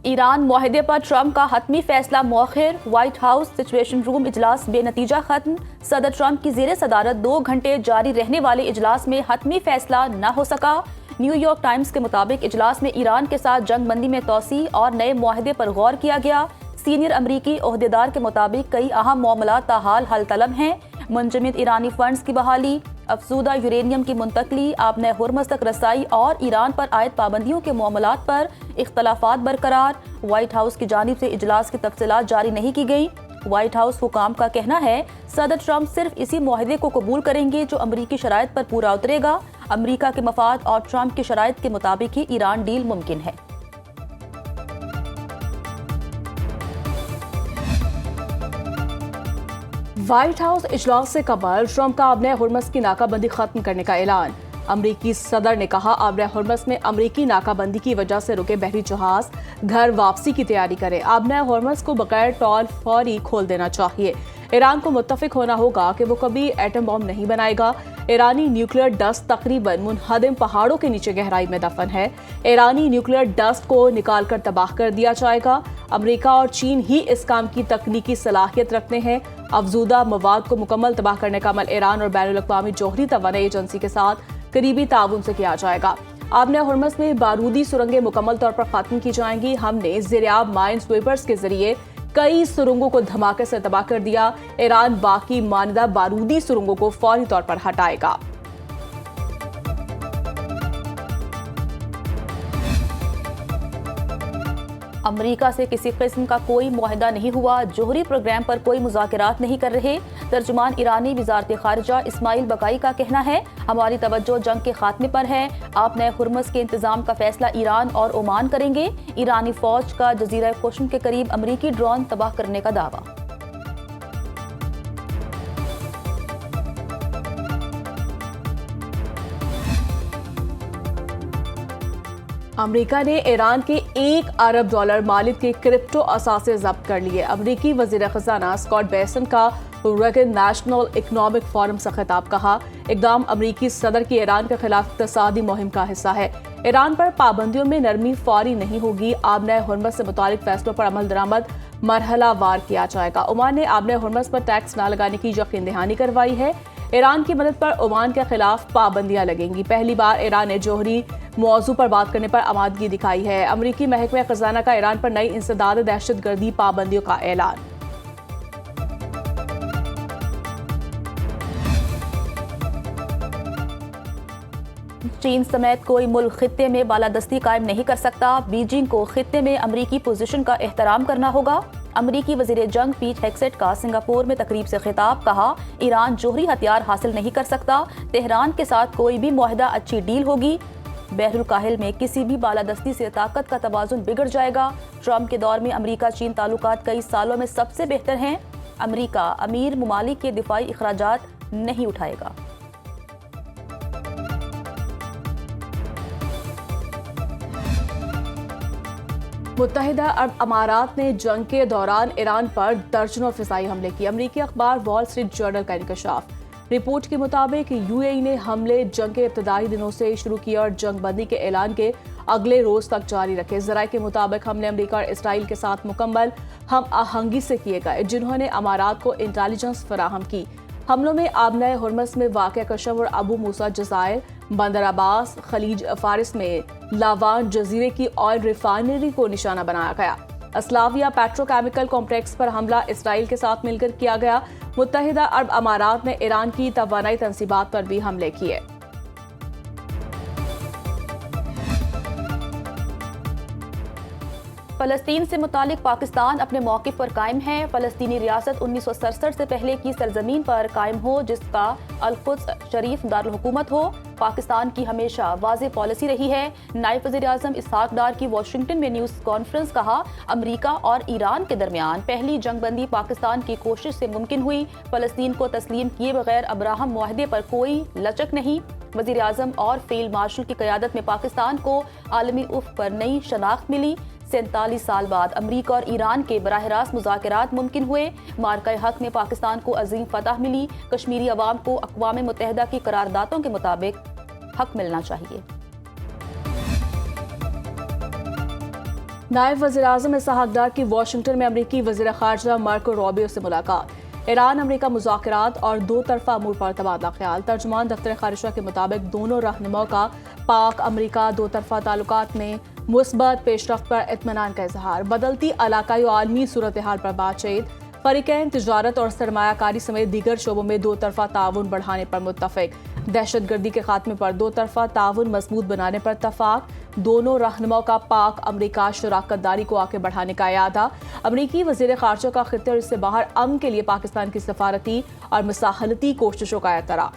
Iran मुआहदे पर Trump का हतमी फैसला मौखिर, व्हाइट हाउस सिचुएशन रूम इजलास बेनतीजा खत्म। सदर ट्रंप की ज़ेरे सदारत 2 घंटे जारी रहने वाले इजलास में हतमी फैसला न हो सका। न्यूयॉर्क टाइम्स के मुताबिक इजलास में ईरान के साथ जंग बंदी में तोसी और नए मुआहदे पर गौर किया गया। सीनियर अमरीकी ओहदेदार के मुताबिक कई अहम मामला ताहाल हल तलब हैं। मुंजमद ईरानी फंड्स की बहाली, अफसूदा यूरेनियम की मुंतकली, आपने हुर्मस तक रसाई और ईरान पर आयद पाबंदियों के मामलात पर इख्तलाफात बरकरार। व्हाइट हाउस की जानिब से इजलास की तफसीलात जारी नहीं की गई। व्हाइट हाउस हुकाम का कहना है सदर ट्रंप सिर्फ इसी मुआहदे को कबूल करेंगे जो अमरीकी शराइत पर पूरा उतरेगा। अमरीका के मफाद और ट्रंप की शराइत के मुताबिक ही ईरान डील मुमकिन है। व्हाइट हाउस इजलास से कबल ट्रंप का आबने हुर्मस की नाकाबंदी खत्म करने का ऐलान। अमरीकी सदर ने कहा आबने हुर्मस में अमरीकी नाकाबंदी की वजह से रुके बहरी जहाज घर वापसी की तैयारी करें। आबने हुर्मस को बगैर टॉल फौरी खोल देना चाहिए। ईरान को मुत्तफिक होना होगा कि वो कभी एटम बम नहीं बनाएगा। ईरानी न्यूक्लियर डस्ट तकरीबन मुनहदम पहाड़ों के नीचे गहराई में दफन है। ईरानी न्यूक्लियर डस्ट को निकाल कर तबाह कर दिया जाएगा। अमरीका और चीन ही इस काम की तकनीकी सलाहियत रखते हैं। अफजूदा मवाद को मुकम्मल तबाह करने का अमल ईरान और बैनुल अक़वामी जोहरी तवानाई एजेंसी के साथ करीबी ताउन से किया जाएगा। आबने हुर्मस में बारूदी सुरंगें मुकम्मल तौर पर खत्म की जाएंगी। हमने ज़ेरियाब माइन स्वीपर्स के जरिए कई सुरंगों को धमाके से तबाह कर दिया। ईरान बाकी मानदा बारूदी सुरंगों को फौरी तौर पर हटाएगा। अमरीका से किसी किस्म का कोई मुआहदा नहीं हुआ। जोहरी प्रोग्राम पर कोई मुज़ाकरात नहीं कर रहे। तर्जुमान ईरानी वज़ारत ख़ारिजा इस्माइल बकाई का कहना है हमारी तवज्जो जंग के खात्मे पर है। आप नए हुर्मस के इंतजाम का फैसला ईरान और ओमान करेंगे। ईरानी फौज का जजीरा खुशम के करीब अमरीकी ड्रोन तबाह करने का दावा। अमरीका ने ईरान के $1 अरब मालिक के क्रिप्टो असासे जब्त कर लिए। अमरीकी वज़ीर ख़ज़ाना स्कॉट बेसेंट का रेगन नेशनल इकनॉमिक फोरम से खिताब। कहा इक़दाम अमरीकी सदर की ईरान के खिलाफ इक़्तिसादी मुहिम का हिस्सा है। ईरान पर पाबंदियों में नरमी फौरी नहीं होगी। आबने हुर्मस से मुतालिक फैसलों पर अमल दरामद मरहला वार किया जाएगा। ओमान ने आबने हुर्मस पर टैक्स न लगाने की यकीन दहानी करवाई है। ईरान की मदद पर ओमान के खिलाफ पाबंदियां लगेंगी। पहली बार ईरान ने जोहरी मौजू पर बात करने पर आमादगी दिखाई है। अमरीकी महकमे खजाना का ईरान पर नई इंसदाद दहशत गर्दी पाबंदियों का ऐलान। चीन समेत कोई मुल्क खित्ते में बालादस्ती कायम नहीं कर सकता। बीजिंग को खित्ते में अमरीकी पोजीशन का एहतराम करना होगा। अमरीकी वजीर जंग पीट हेक्सेट का सिंगापुर में तकरीब से खिताब। कहा ईरान जोहरी हथियार हासिल नहीं कर सकता। तेहरान के साथ कोई भी मुआहदा अच्छी डील होगी। बहरुल काहिल में किसी भी बालादस्ती से ताकत का तवाज़ुन बिगड़ जाएगा। ट्रंप के दौर में अमरीका चीन ताल्लुकात कई सालों में सबसे बेहतर हैं। अमरीका अमीर ममालिक के दिफाई इखराजात नहीं उठाएगा। मुत्तहिदा अरब अमारात ने जंग के दौरान ईरान पर दर्जनों फिज़ाई हमले किए। अमरीकी अखबार वॉल स्ट्रीट जर्नल का इंकशाफ। रिपोर्ट के मुताबिक यूएई ने हमले जंग के इब्तदाई दिनों से शुरू किए और जंग बंदी के ऐलान के अगले रोज तक जारी रखे। ज़राए के मुताबिक हमले अमरीका और इसराइल के साथ मुकम्मल हम आहंगी से किए गए, जिन्होंने अमारात को इंटेलिजेंस फराहम की। हमलों में आबना हुर्मस में वाक़ कशम और अबू मूसा जज़ायर, बंदर अब्बास, खलीज फारिस में लावान जजीरे की ऑयल रिफाइनरी को निशाना बनाया गया। अस्लाविया पेट्रोकेमिकल कॉम्प्लेक्स पर हमला इसराइल के साथ मिलकर किया गया। मुत्तहिदा अरब अमारात ने ईरान की तवानाई तंसीबात पर भी हमले किए। फ़लस्तीन से मुतालिक पाकिस्तान अपने मौक़िफ़ पर कायम है। फ़लस्तीनी रियासत 1967 से पहले की सरजमीन पर कायम हो जिसका अल-कुद्स शरीफ दारुल हुकूमत हो। पाकिस्तान की हमेशा वाज़ेह पॉलिसी रही है। नायब वज़ीर-ए-आज़म इसहाक़ डार की वाशिंगटन में न्यूज़ कॉन्फ्रेंस। कहा अमरीका और ईरान के दरमियान पहली जंग बंदी पाकिस्तान की कोशिश से मुमकिन हुई। फ़लस्तीन को तस्लीम किए बगैर अब्राहम मुआहदे पर कोई लचक नहीं। वज़ीर-ए-आज़म और फील्ड मार्शल की क़यादत में पाकिस्तान को आलमी उफ़ पर नई शनाख्त मिली। 47 साल बाद अमरीका और ईरान के बराह रास्त मुज़ाकरात मुमकिन हुए। मार्का हक में पाकिस्तान को अजीम फतह मिली। कश्मीरी अवाम को अक़वाम मुत्तहिदा की करारदादों के मुताबिक हक मिलना चाहिए। नायब वज़ीर-ए-आज़म इसहाक डार की वाशिंगटन में अमरीकी वज़ीर ख़ारजा मार्को रूबियो से मुलाकात। ईरान अमरीका मुज़ाकरात और दो तरफ़ा अमूर पर तबादला ख्याल। तर्जुमान दफ्तर ख़ारिजा के मुताबिक दोनों रहनुमाओं का पाक अमरीका दो तरफ़ा ताल्लुकात में मुस्बत पेशरफ्त पर इत्मीनान का इजहार। बदलती इलाकाई और आलमी सूरत हाल पर बातचीत। फरीकैन तिजारत और सरमायाकारी समेत दीगर शोबों में दो तरफ़ा ताउन बढ़ाने पर मुत्तफ़िक। दहशतगर्दी के खात्मे पर दो तरफ़ा ताउन मजबूत बनाने पर इत्तफ़ाक। दोनों रहनुमाओं का पाक अमरीका शराकत दारी को आगे बढ़ाने का इरादा। अमरीकी वज़ीर ख़ारजा का खित्ते और इससे बाहर अमन के लिए पाकिस्तान की सफारती और मुसाहलती कोशिशों का एतराफ़।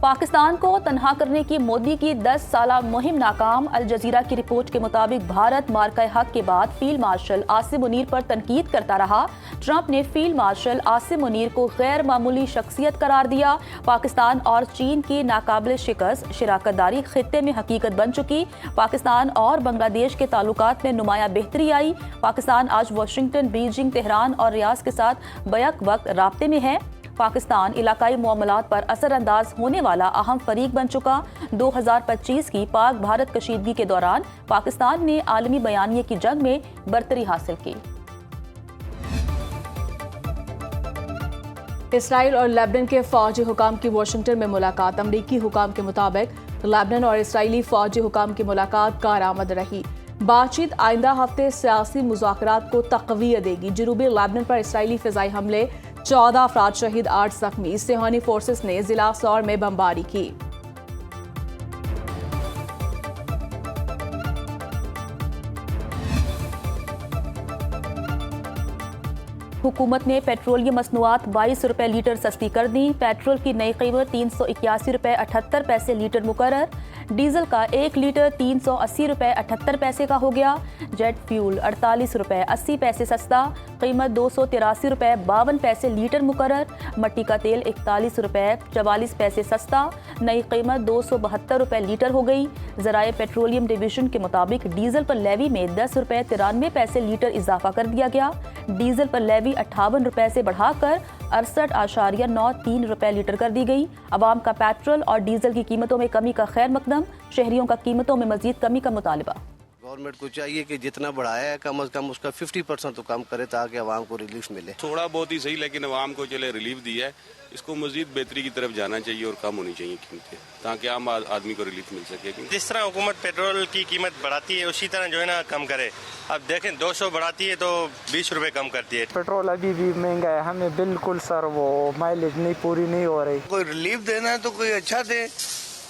पाकिस्तान को तनहा करने की मोदी की 10 साला मुहिम नाकाम। अल जजीरा की रिपोर्ट के मुताबिक भारत मार्का हक के बाद फील्ड मार्शल आसिम मुनीर पर तनकीद करता रहा। ट्रंप ने फील्ड मार्शल आसिम मुनीर को गैर मामूली शख्सियत करार दिया। पाकिस्तान और चीन की नाकाबिल शिकस्त शराकतदारी खित्ते में हकीकत बन चुकी। पाकिस्तान और बांग्लादेश के ताल्लुकात में नुमाया बेहतरी आई। पाकिस्तान आज वाशिंगटन, बीजिंग, तेहरान और रियाद के साथ बैक वक्त राब्ते में है। पाकिस्तान इलाकाई मामलात पर असरअंदाज होने वाला अहम फरीक बन चुका। 2025 की पाक भारत कशीदगी के दौरान पाकिस्तान ने आलमी बयानिए की जंग में बरतरी हासिल की। इसराइल और लेबनान के फौजी हुकाम की वाशिंगटन में मुलाकात। अमरीकी हुकाम के मुताबिक लेबनान और इसराइली फौजी हुकाम की मुलाकात कारआमद रही। बातचीत आइंदा हफ्ते सियासी मुज़ाकरात को तक़वियत देगी। जनूबी लेबनान पर इसराइली फ़िज़ाई हमले, 14 अफराद शहीद, 8 जख्मी। सिहानी फोर्सेस ने जिला सौर में बमबारी की। हुकूमत ने पेट्रोलियम मसनूआत 22 रुपए लीटर सस्ती कर दी। पेट्रोल की नई कीमत 381 रुपए 78 पैसे लीटर मुकर्रर। डीजल का 1 लीटर 380 रुपए 78 पैसे का हो गया। जेट फ्यूल 48 रुपए 80 पैसे सस्ता, कीमत 283 रुपए 52 पैसे लीटर मुकर्रर। मट्टी का तेल 41 रुपए 44 पैसे सस्ता, नई कीमत 272 रुपए लीटर हो गई। ज़राए पेट्रोलियम डिवीजन के मुताबिक डीजल पर लेवी में 10 रुपए 93 पैसे लीटर इजाफा कर दिया गया। डीजल पर लेवी 58 रुपए से बढ़ाकर 68.93 रुपए लीटर कर दी गई। अवाम का पेट्रोल और डीजल की कीमतों में कमी का खैर मकदम, शहरियों का कीमतों में मजीद कमी का मुतालबा। गवर्नमेंट को चाहिए कि जितना बढ़ाया है कम से कम उसका 50% तो कम करे ताकि आवाम को रिलीफ मिले। थोड़ा बहुत ही सही, लेकिन आवाम को चले रिलीफ दिया है, इसको मजीद बेहतरी की तरफ जाना चाहिए और कम होनी चाहिए कीमतें, ताकि आम आदमी को रिलीफ मिल सके। जिस तरह हुकूमत पेट्रोल की कीमत बढ़ाती है उसी तरह जो है ना कम करे। अब देखें 200 बढ़ाती है तो 20 रुपए कम करती है। पेट्रोल अभी भी महंगा है, हमें बिल्कुल सर वो माइलेज नहीं पूरी नहीं हो रही। कोई रिलीफ देना है तो कोई अच्छा दे,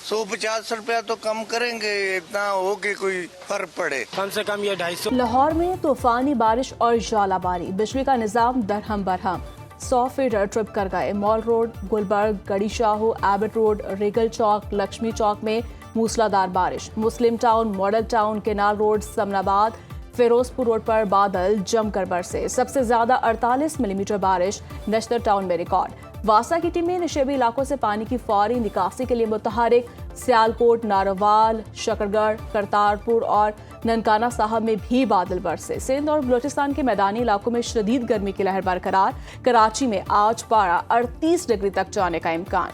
150 रुपया तो कम करेंगे, इतना हो कि कोई फर्क पड़े। कम से कम ये 250। लाहौर में तूफानी बारिश और ज्वालाबारी, बिजली का निजाम दरहम बरहम। 100 फीट ट्रिप कर गए। Mall Road, Gulberg, Garhi Shahu, Abbott Road, Regal Chowk, Lakshmi Chowk में मूसलाधार बारिश। Muslim Town, Model Town, Canal Road, Samanabad, Ferozepur Road पर बादल जमकर बरसे। सबसे ज्यादा 48 मिलीमीटर बारिश नश्तर टाउन में रिकॉर्ड। वासा की टीमें नशेबी इलाकों से पानी की फौरी निकासी के लिए मुतहरिक। सियालकोट, नारोवाल, शकरगढ़, करतारपुर और ननकाना साहब में भी बादल बरसे। सिंध और बलूचिस्तान के मैदानी इलाकों में शदीद गर्मी की लहर बरकरार। कराची में आज पारा 38 डिग्री तक जाने का इम्कान।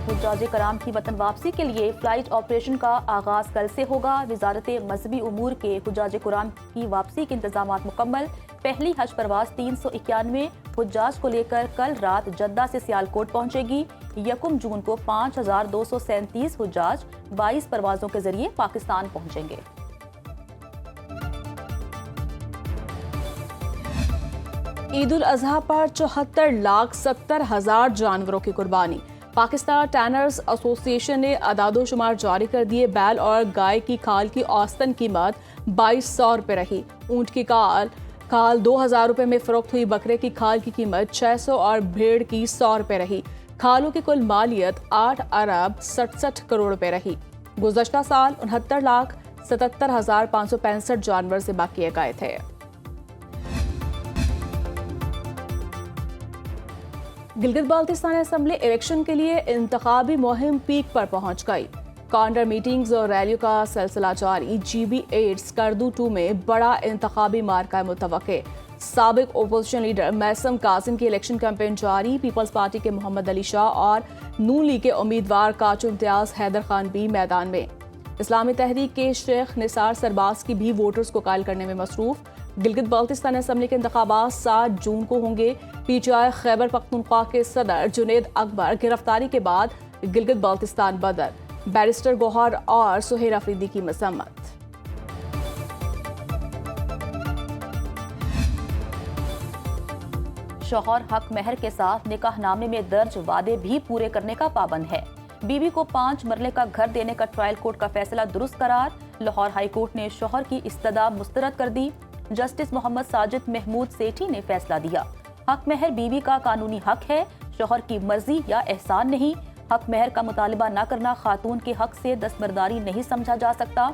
हुज्जाज कराम की वतन वापसी के लिए फ्लाइट ऑपरेशन का आगाज कल से होगा। वजारत मजहबी उमूर के हुज्जाज कराम की वापसी के इंतजामात मुकम्मल। पहली हज परवाज 391 हुज्जाज को लेकर कल रात जद्दा से सियालकोट पहुंचेगी। 1 जून को 5237 हुज्जाज 22 परवाजों के जरिए पाकिस्तान पहुंचेंगे। ईद उल अजहा पर 74,70,000 जानवरों की कुर्बानी। पाकिस्तान टैनर्स एसोसिएशन ने अदादोशुमार जारी कर दिए। बैल और गाय की खाल की औसतन कीमत 2200 रुपये रही। ऊंट की खाल 2000 रुपये में फरोख्त हुई। बकरे की खाल की कीमत 600 और भेड़ की 100 रुपये रही। खालों की कुल मालियत 8 अरब 67 करोड़ रुपए रही। गुज़श्ता साल 69,77,565 जानवर ज़िबा किए गए थे। गिलगित बाल्तिस्तान असेंबली इलेक्शन के लिए इंतखाबी मुहिम पीक पर पहुंच गई। कॉर्नर मीटिंग्स और रैलियों का सिलसिला जारी। GB8 स्कर्दू 2 में बड़ा इंतखाबी मार्का मुतवक्के। साबिक ओपोजिशन लीडर मैसम कासिम की इलेक्शन कैंपेन जारी। पीपल्स पार्टी के मोहम्मद अली शाह और नून लीग के उम्मीदवार काचू इम्तियाज हैदर खान भी मैदान में। इस्लामी तहरीक के शेख निसार सरबाज की भी वोटर्स को कायल करने में मसरूफ। गिलगित बाल्टिस्तान असम्बली के इंतखाबात 7 जून को होंगे। पीटीआई खैबर पख्तूनख्वा के सदर जुनेद अकबर गिरफ्तारी के बाद गिलगित बाल्टिस्तान बदर। बैरिस्टर गौहर और सुहेल अफरीदी की मजम्मत। शौहर हक महर के साथ निकाहनामे में दर्ज वादे भी पूरे करने का पाबंद है। बीवी को 5 मरले का घर देने का ट्रायल कोर्ट का फैसला दुरुस्त करार। लाहौर हाई कोर्ट ने शौहर की इस्तदा मुस्तरद कर दी। जस्टिस मोहम्मद साजिद महमूद सेठी ने फैसला दिया, हक महर बीवी का कानूनी हक है, शौहर की मर्जी या एहसान नहीं। हक महर का मुतालबा न करना खातून के हक से दस्तबरदारी नहीं समझा जा सकता।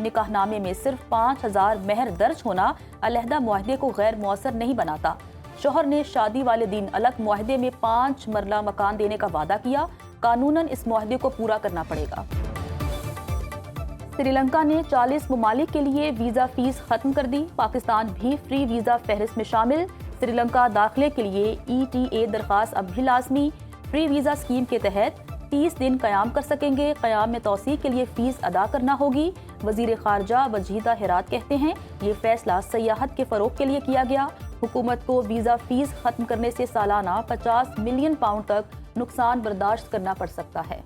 निकाहनामे में सिर्फ 5000 महर दर्ज होना अलहदा मुआहदे को गैर मौसर नहीं बनाता। शौहर ने शादी वाले दिन अलग मुआहदे में 5 मरला मकान देने का वादा किया, कानूनन इस मुआहदे को पूरा करना पड़ेगा। श्रीलंका ने 40 ममालिक के लिए वीजा फीस खत्म कर दी। पाकिस्तान भी फ्री वीजा फहरिस्त में शामिल। श्रीलंका दाखिले के लिए ETA दरखास्त अब भी लाजमी। फ्री वीजा स्कीम के तहत 30 दिन कयाम कर सकेंगे। कयाम में तौसीक के लिए फीस अदा करना होगी। वजीर खारजा वजीदा हिरात कहते हैं, ये फैसला सयाहत के फरोग के लिए किया गया। हुकूमत को वीजा फीस खत्म करने से सालाना 50 मिलियन पाउंड तक नुकसान बर्दाश्त करना पड़ सकता है।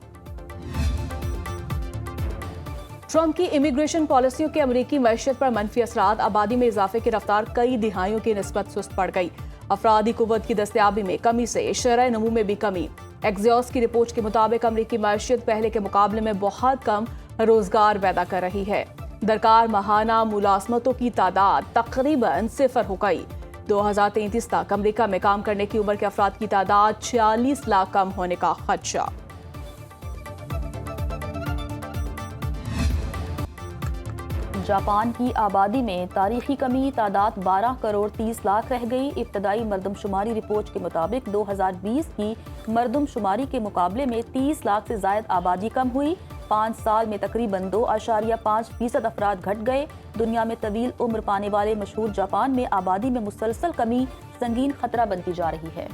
ट्रंप की इमिग्रेशन पॉलिसियों के अमरीकी मईशत पर मनफी असरात। आबादी में इजाफे की रफ्तार कई दिहाइयों की निस्बत सुस्त पड़ गई। अफरादी कुव्वत की दस्तयाबी में कमी से शरह नमू में भी कमी। एक्सियोस की रिपोर्ट के मुताबिक अमरीकी मईशत पहले के मुकाबले में बहुत कम रोजगार पैदा कर रही है। दरकार माहाना मुलाजमतों की तादाद तकरीबन 0 हो गई। 2033 तक अमरीका में काम करने की उम्र के अफराद की तादाद 46 लाख कम होने का खदशा। जापान की आबादी में तारीखी कमी, तादाद 12 करोड़ 30 लाख रह गई। इब्तदाई मरदमशुमारी रिपोर्ट के मुताबिक 2020 की मरदमशुमारी के मुकाबले में 30 लाख से जायद आबादी कम हुई। 5 साल में तकरीबन 2.5% अफराद घट गए। दुनिया में तवील उम्र पाने वाले मशहूर जापान में आबादी में मुसलसल कमी संगीन खतरा बनती जा रही है।